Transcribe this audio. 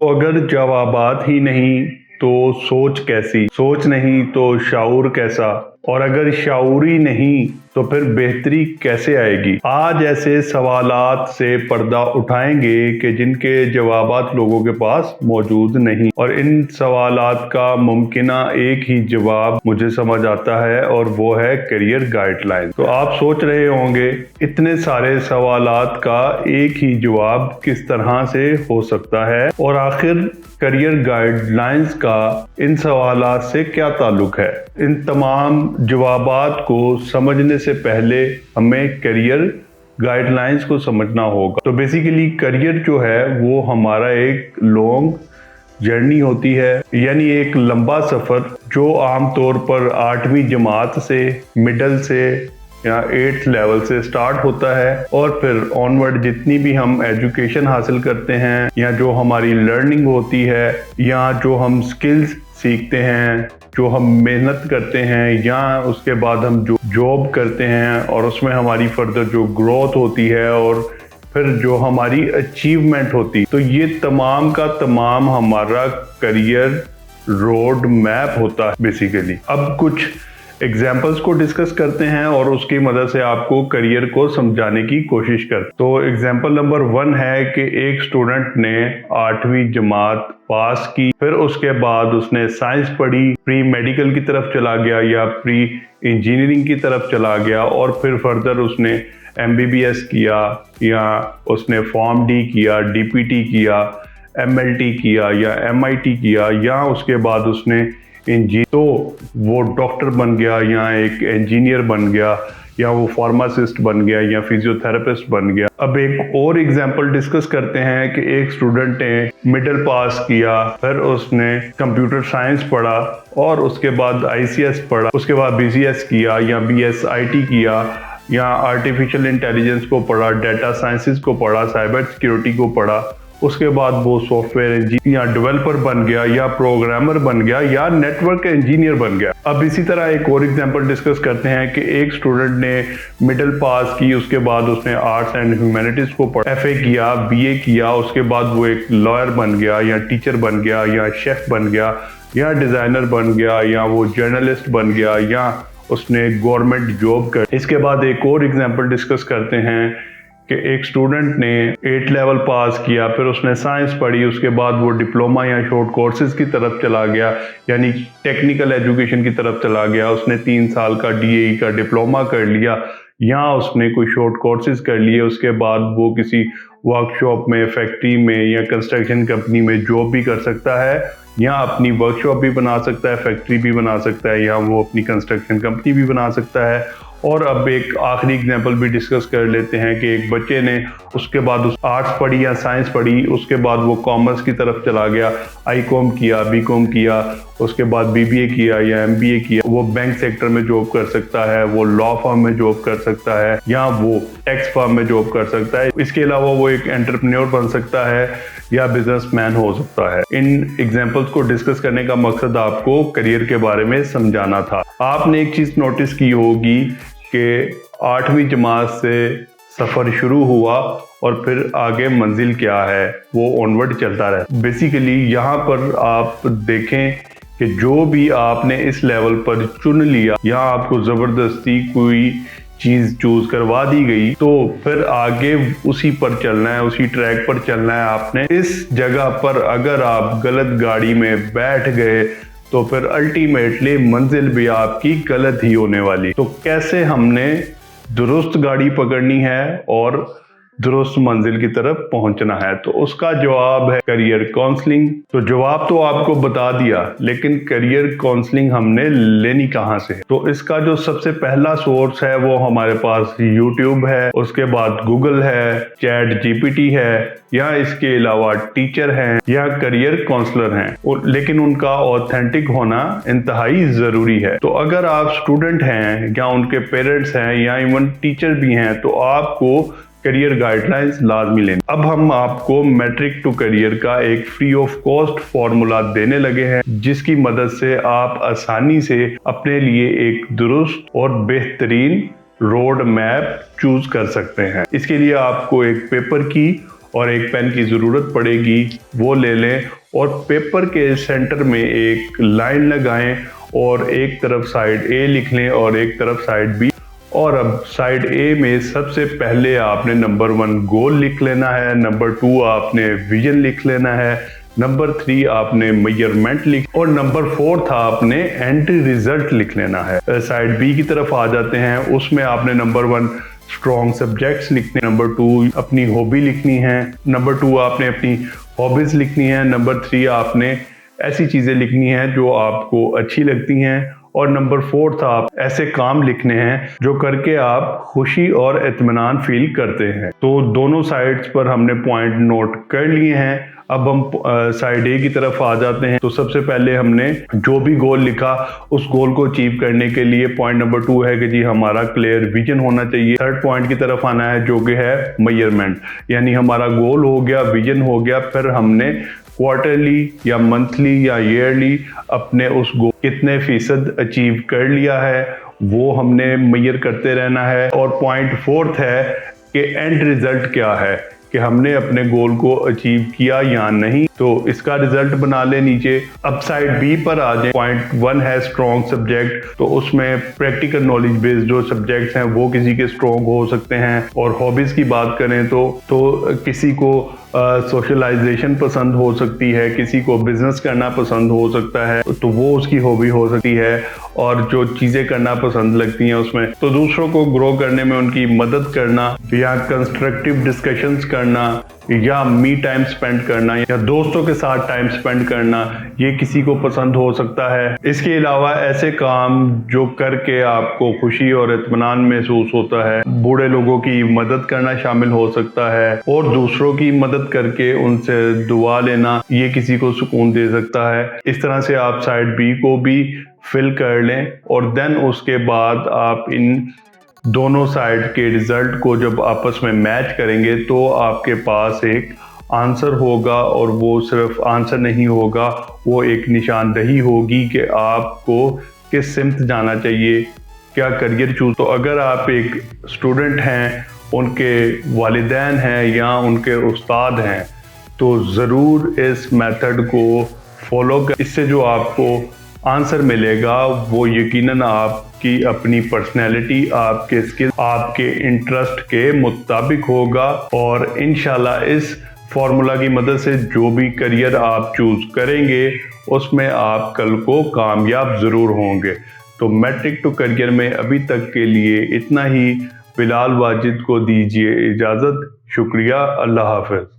अगर जवाबात ही नहीं तो सोच कैसी, सोच नहीं तो शाऊर कैसा, और अगर शाऊर ही नहीं तो फिर बेहतरी कैसे आएगी। आज ऐसे सवालात से पर्दा उठाएंगे कि जिनके जवाबात लोगों के पास मौजूद नहीं, और इन सवालात का मुमकिना एक ही जवाब मुझे समझ आता है, और वो है करियर गाइडलाइन। तो आप सोच रहे होंगे इतने सारे सवालात का एक ही जवाब किस तरह से हो सकता है, और आखिर करियर गाइडलाइंस का इन सवालात से क्या ताल्लुक है। इन तमाम जवाबात को समझने से पहले हमें करियर गाइडलाइंस को समझना होगा। तो बेसिकली करियर जो है वो हमारा एक लॉन्ग जर्नी होती है, यानी एक लंबा सफ़र जो आमतौर पर 8वीं जमात से, मिडल से या 8th लेवल से स्टार्ट होता है, और फिर ऑनवर्ड जितनी भी हम एजुकेशन हासिल करते हैं, या जो हमारी लर्निंग होती है, या जो हम स्किल्स सीखते हैं, जो हम मेहनत करते हैं, या उसके बाद हम जो जॉब करते हैं और उसमें हमारी फर्दर जो ग्रोथ होती है, और फिर जो हमारी अचीवमेंट होती, तो ये तमाम का तमाम हमारा करियर रोड मैप होता है बेसिकली। अब कुछ एग्जाम्पल्स को डिस्कस करते हैं और उसकी मदद से आपको करियर को समझाने की कोशिश करते। तो एग्जाम्पल नंबर 1 है कि एक स्टूडेंट ने 8वीं जमात पास की, फिर उसके बाद उसने साइंस पढ़ी, प्री मेडिकल की तरफ चला गया या प्री इंजीनियरिंग की तरफ चला गया, और फिर फर्दर उसने MBBS किया, या उसने फॉर्म डी किया, DPT किया, MLT किया या MIT किया, या उसके बाद उसने तो वो डॉक्टर बन गया, या एक इंजीनियर बन गया, या वो फार्मासिस्ट बन गया, या फिजियोथेरेपिस्ट बन गया। अब एक और एग्जांपल डिस्कस करते हैं कि एक स्टूडेंट ने मिडिल पास किया, फिर उसने कंप्यूटर साइंस पढ़ा, और उसके बाद ICS पढ़ा, उसके बाद BCS किया या BS IT किया, या आर्टिफिशियल इंटेलिजेंस को पढ़ा, डाटा साइंसेस को पढ़ा, साइबर सिक्योरिटी को पढ़ा, उसके बाद वो सॉफ्टवेयर इंजीनियर या डेवलपर बन गया, या प्रोग्रामर बन गया, या नेटवर्क इंजीनियर बन गया। अब इसी तरह एक और एग्जांपल डिस्कस करते हैं कि एक स्टूडेंट ने मिडिल पास की, उसके बाद उसने आर्ट्स एंड ह्यूमैनिटीज को पढ़ा, FA किया, BA किया, उसके बाद वो एक लॉयर बन गया, या टीचर बन गया, या शेफ बन गया, या डिजाइनर बन गया, या वो जर्नलिस्ट बन गया, या उसने गवर्नमेंट जॉब कर। इसके बाद एक और एग्जांपल डिस्कस करते हैं कि एक स्टूडेंट ने 8 लेवल पास किया, फिर उसने साइंस पढ़ी, उसके बाद वो डिप्लोमा या शॉर्ट कोर्सेज की तरफ चला गया, यानी टेक्निकल एजुकेशन की तरफ चला गया। उसने 3 साल का DAE का डिप्लोमा कर लिया, या उसने कोई शॉर्ट कोर्सेज कर लिए, उसके बाद वो किसी वर्कशॉप में, फैक्ट्री में, या कंस्ट्रक्शन कंपनी में जॉब भी कर सकता है, या अपनी वर्कशॉप भी बना सकता है, फैक्ट्री भी बना सकता है, या वो अपनी कंस्ट्रक्शन कंपनी भी बना सकता है। और अब एक आखिरी एग्जांपल भी डिस्कस कर लेते हैं कि एक बच्चे ने उसके बाद उस आर्ट्स पढ़ी या साइंस पढ़ी, उसके बाद वो कॉमर्स की तरफ चला गया, ICOM किया, BCOM किया, उसके बाद BBA किया या MBA किया। वो बैंक सेक्टर में जॉब कर सकता है, वो लॉ फर्म में जॉब कर सकता है, या वो टैक्स फर्म में जॉब कर सकता है। इसके अलावा वो एक एंटरप्रेन्योर बन सकता है, या बिजनेसमैन हो सकता है। इन एग्जांपल्स को डिस्कस करने का मकसद आपको करियर के बारे में समझाना था। आपने एक चीज नोटिस की होगी कि 8वीं जमात से सफ़र शुरू हुआ, और फिर आगे मंजिल क्या है वो ऑनवर्ड चलता रहा। बेसिकली यहाँ पर आप देखें कि जो भी आपने इस लेवल पर चुन लिया, या आपको ज़बरदस्ती कोई चीज़ चूज करवा दी गई, तो फिर आगे उसी पर चलना है, उसी ट्रैक पर चलना है आपने। इस जगह पर अगर आप गलत गाड़ी में बैठ गए तो फिर अल्टीमेटली मंजिल भी आपकी गलत ही होने वाली। तो कैसे हमने दुरुस्त गाड़ी पकड़नी है और दुरुस्त मंजिल की तरफ पहुंचना है, तो उसका जवाब है करियर काउंसलिंग। तो जवाब तो आपको बता दिया, लेकिन करियर काउंसलिंग हमने लेनी कहां से है? तो इसका जो सबसे पहला सोर्स है वो हमारे पास YouTube है, उसके बाद गूगल है, चैट GPT है, या इसके अलावा टीचर हैं या करियर काउंसलर हैं, लेकिन उनका ऑथेंटिक होना इंतहाई जरूरी है। तो अगर आप स्टूडेंट हैं, या उनके पेरेंट्स हैं, या इवन टीचर भी हैं, तो आपको करियर गाइडलाइंस लाजमी लेनी। अब हम आपको मैट्रिक टू करियर का एक फ्री ऑफ कॉस्ट फॉर्मूला देने लगे हैं, जिसकी मदद से आप आसानी से अपने लिए एक दुरुस्त और बेहतरीन रोड मैप चूज कर सकते हैं। इसके लिए आपको एक पेपर की और एक पेन की ज़रूरत पड़ेगी, वो ले लें और पेपर के सेंटर में एक लाइन लगाएं और एक तरफ साइड ए लिख लें और एक तरफ साइड बी। और अब साइड ए में सबसे पहले आपने नंबर 1 गोल लिख लेना है, नंबर 2 आपने विजन लिख लेना है, नंबर 3 आपने मेजरमेंट लिख और नंबर 4 आपने एंड रिजल्ट लिख लेना है। साइड बी की तरफ आ जाते हैं, उसमें आपने नंबर 1 स्ट्रॉन्ग सब्जेक्ट्स लिखने, नंबर 2 अपनी हॉबी लिखनी है, नंबर 2 आपने अपनी हॉबीज लिखनी है, नंबर 3 आपने ऐसी चीज़ें लिखनी हैं जो आपको अच्छी लगती हैं और नंबर 4 आप ऐसे काम लिखने हैं जो करके आप खुशी और इत्मीनान फील करते हैं। तो दोनों साइड्स पर हमने पॉइंट नोट कर लिए हैं। अब हम साइड ए की तरफ आ जाते हैं। तो सबसे पहले हमने जो भी गोल लिखा उस गोल को अचीव करने के लिए पॉइंट नंबर 2 है कि जी हमारा क्लियर विजन होना चाहिए। थर्ड पॉइंट की तरफ आना है जो कि है मेजरमेंट, यानी हमारा गोल हो गया, विजन हो गया, फिर हमने क्वार्टरली या मंथली या ईयरली अपने उस गोल कितने फीसद अचीव कर लिया है वो हमने मेजर करते रहना है। और पॉइंट 4 है कि एंड रिजल्ट क्या है, कि हमने अपने गोल को अचीव किया या नहीं। तो इसका रिजल्ट बना ले नीचे। अब साइड बी पर आ जाए। पॉइंट 1 है स्ट्रॉन्ग सब्जेक्ट, तो उसमें प्रैक्टिकल नॉलेज बेस्ड जो सब्जेक्ट्स हैं वो किसी के स्ट्रॉन्ग हो सकते हैं। और हॉबीज की बात करें तो किसी को सोशलाइजेशन पसंद हो सकती है, किसी को बिजनेस करना पसंद हो सकता है, तो वो उसकी हॉबी हो सकती है। और जो चीज़ें करना पसंद लगती हैं उसमें तो दूसरों को ग्रो करने में उनकी मदद करना या कंस्ट्रक्टिव डिस्कशंस करना या मी टाइम स्पेंड करना या दोस्तों के साथ टाइम स्पेंड करना, ये किसी को पसंद हो सकता है। इसके अलावा ऐसे काम जो करके आपको खुशी और इत्मीनान महसूस होता है, बूढ़े लोगों की मदद करना शामिल हो सकता है और दूसरों की मदद करके उनसे दुआ लेना, ये किसी को सुकून दे सकता है। इस तरह से आप साइड बी को भी फिल कर लें और देन उसके बाद आप इन दोनों साइड के रिजल्ट को जब आपस में मैच करेंगे तो आपके पास एक आंसर होगा। और वो सिर्फ आंसर नहीं होगा, वो एक निशानदही होगी कि आपको किस सिमत जाना चाहिए, क्या करियर चूज। तो अगर आप एक स्टूडेंट हैं, उनके वालिदैन हैं या उनके उस्ताद हैं, तो ज़रूर इस मेथड को फॉलो कर। इससे जो आपको आंसर मिलेगा वो यकीनन आपकी अपनी पर्सनैलिटी, आपके स्किल, आपके इंटरेस्ट के मुताबिक होगा। और इंशाल्लाह इस फॉर्मूला की मदद से जो भी करियर आप चूज करेंगे उसमें आप कल को कामयाब ज़रूर होंगे। तो मैट्रिक टू करियर में अभी तक के लिए इतना ही। बिलाल वाजिद को दीजिए इजाज़त। शुक्रिया। अल्लाह हाफ़िज़।